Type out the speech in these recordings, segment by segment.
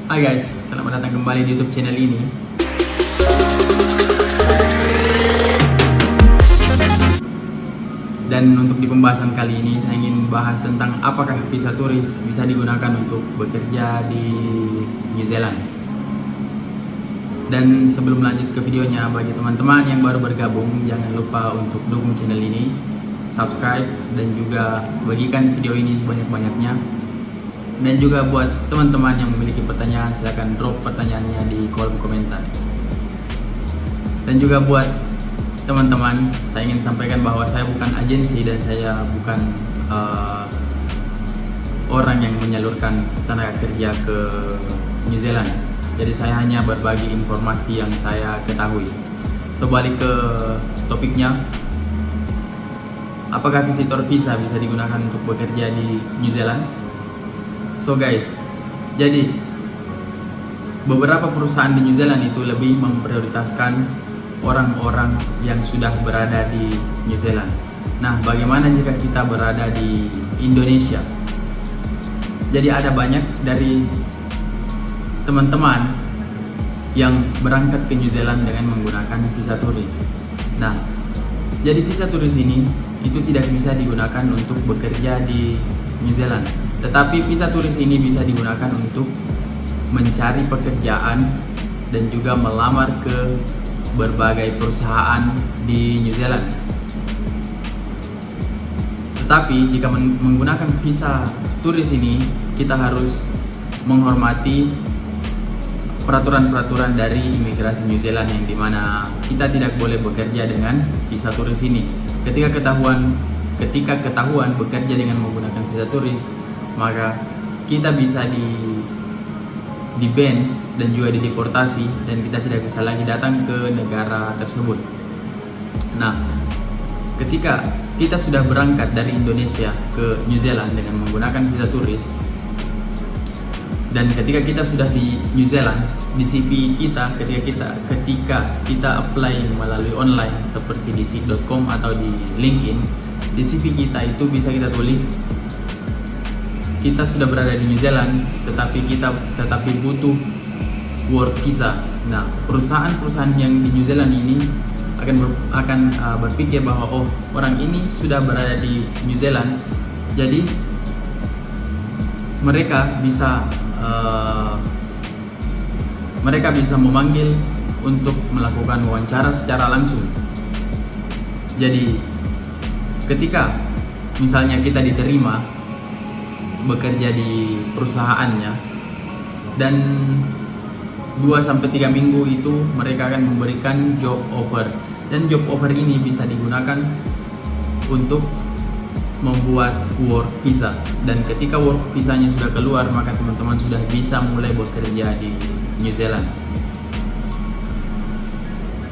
Hai guys, selamat datang kembali di YouTube channel ini. Dan untuk di pembahasan kali ini saya ingin bahas tentang apakah visa turis bisa digunakan untuk bekerja di New Zealand. Dan sebelum lanjut ke videonya, bagi teman-teman yang baru bergabung, jangan lupa untuk dukung channel ini, subscribe, dan juga bagikan video ini sebanyak-banyaknya. Dan juga buat teman-teman yang memiliki pertanyaan, silahkan drop pertanyaannya di kolom komentar. Dan juga buat teman-teman, saya ingin sampaikan bahwa saya bukan agensi dan saya bukan orang yang menyalurkan tenaga kerja ke New Zealand. Jadi saya hanya berbagi informasi yang saya ketahui. So, balik ke topiknya, apakah visitor visa bisa digunakan untuk bekerja di New Zealand? So guys, jadi beberapa perusahaan di New Zealand itu lebih memprioritaskan orang-orang yang sudah berada di New Zealand. Nah, bagaimana jika kita berada di Indonesia? Jadi ada banyak dari teman-teman yang berangkat ke New Zealand dengan menggunakan visa turis. Nah, jadi visa turis ini itu tidak bisa digunakan untuk bekerja di New Zealand. Tetapi visa turis ini bisa digunakan untuk mencari pekerjaan dan juga melamar ke berbagai perusahaan di New Zealand. Tetapi jika menggunakan visa turis ini, kita harus menghormati peraturan-peraturan dari imigrasi New Zealand, yang dimana kita tidak boleh bekerja dengan visa turis ini. Ketika ketahuan bekerja dengan menggunakan visa turis, maka kita bisa di ban dan juga dideportasi, dan kita tidak bisa lagi datang ke negara tersebut. Nah, ketika kita sudah berangkat dari Indonesia ke New Zealand dengan menggunakan visa turis, dan ketika kita sudah di New Zealand, di CV kita, ketika kita apply melalui online seperti di seek.com atau di LinkedIn, di CV kita itu bisa kita tulis kita sudah berada di New Zealand, tetapi butuh work visa. Nah, perusahaan-perusahaan yang di New Zealand ini akan berpikir bahwa orang ini sudah berada di New Zealand, jadi mereka bisa memanggil untuk melakukan wawancara secara langsung. Jadi ketika misalnya kita diterima bekerja di perusahaannya, dan 2-3 minggu itu mereka akan memberikan job offer, dan job offer ini bisa digunakan untuk membuat work visa. Dan ketika work visanya sudah keluar, maka teman-teman sudah bisa mulai bekerja di New Zealand.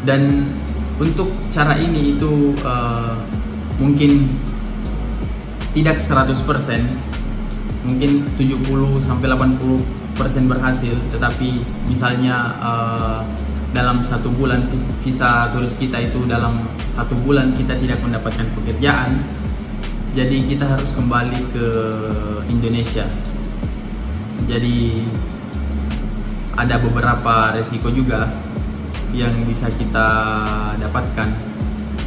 Dan untuk cara ini itu mungkin tidak 100%, mungkin 70-80% berhasil. Tetapi misalnya dalam 1 bulan visa turis kita itu dalam 1 bulan kita tidak mendapatkan pekerjaan, jadi kita harus kembali ke Indonesia. Jadi ada beberapa resiko juga yang bisa kita dapatkan.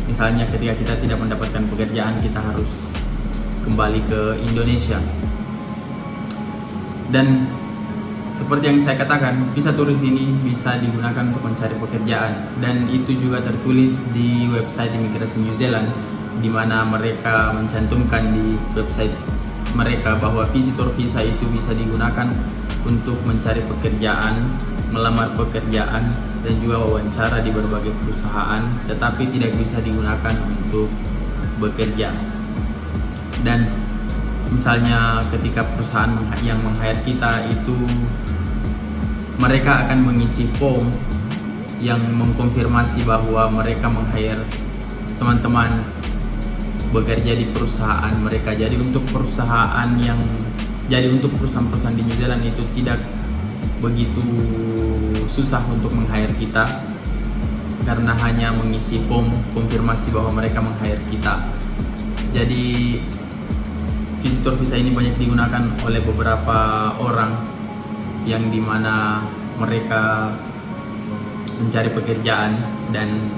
Misalnya ketika kita tidak mendapatkan pekerjaan, kita harus kembali ke Indonesia. Dan seperti yang saya katakan, visa turis ini bisa digunakan untuk mencari pekerjaan, dan itu juga tertulis di website imigrasi New Zealand, di mana mereka mencantumkan di website mereka bahwa visitor visa itu bisa digunakan untuk mencari pekerjaan, melamar pekerjaan, dan juga wawancara di berbagai perusahaan, tetapi tidak bisa digunakan untuk bekerja. Dan misalnya ketika perusahaan yang meng-hire kita itu, mereka akan mengisi form yang mengkonfirmasi bahwa mereka meng-hire teman-teman bekerja di perusahaan mereka. Jadi untuk perusahaan di New Zealand itu tidak begitu susah untuk meng-hire kita, karena hanya mengisi form konfirmasi bahwa mereka meng-hire kita. Jadi visitor visa ini banyak digunakan oleh beberapa orang yang dimana mereka mencari pekerjaan dan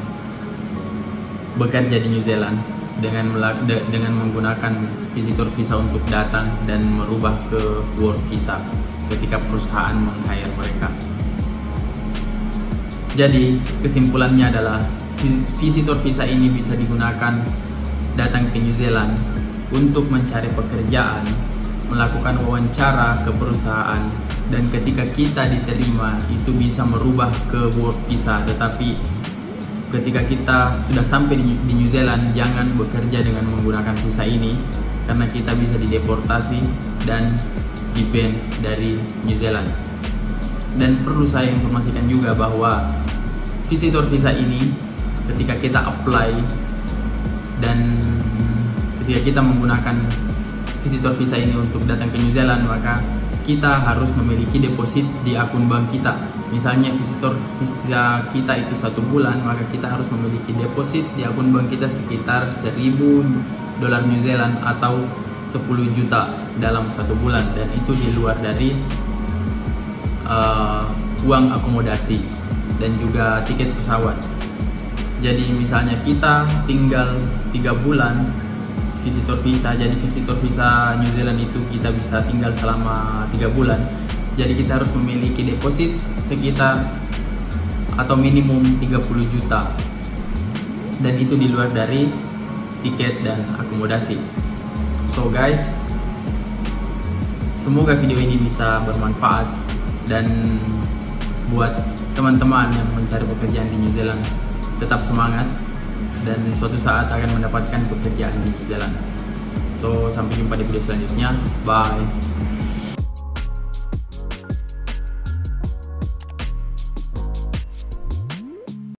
bekerja di New Zealand dengan menggunakan visitor visa untuk datang dan merubah ke work visa ketika perusahaan meng-hire mereka. Jadi kesimpulannya adalah visitor visa ini bisa digunakan datang ke New Zealand untuk mencari pekerjaan, melakukan wawancara ke perusahaan, dan ketika kita diterima itu bisa merubah ke work visa. Tetapi ketika kita sudah sampai di New Zealand, jangan bekerja dengan menggunakan visa ini karena kita bisa dideportasi dan di-ban dari New Zealand. Dan perlu saya informasikan juga bahwa visitor visa ini ketika kita apply dan ketika kita menggunakan visitor visa ini untuk datang ke New Zealand, maka kita harus memiliki deposit di akun bank kita. Misalnya visitor visa kita itu 1 bulan, maka kita harus memiliki deposit di akun bank kita sekitar $1.000 New Zealand atau 10 juta dalam 1 bulan, dan itu di luar dari uang akomodasi dan juga tiket pesawat. Jadi misalnya kita tinggal 3 bulan visitor visa, jadi visitor visa New Zealand itu kita bisa tinggal selama 3 bulan. Jadi kita harus memiliki deposit sekitar atau minimum 30 juta, dan itu di luar dari tiket dan akomodasi. So guys, semoga video ini bisa bermanfaat dan buat teman-teman yang mencari pekerjaan di New Zealand tetap semangat dan suatu saat akan mendapatkan pekerjaan di New Zealand. So sampai jumpa di video selanjutnya. Bye.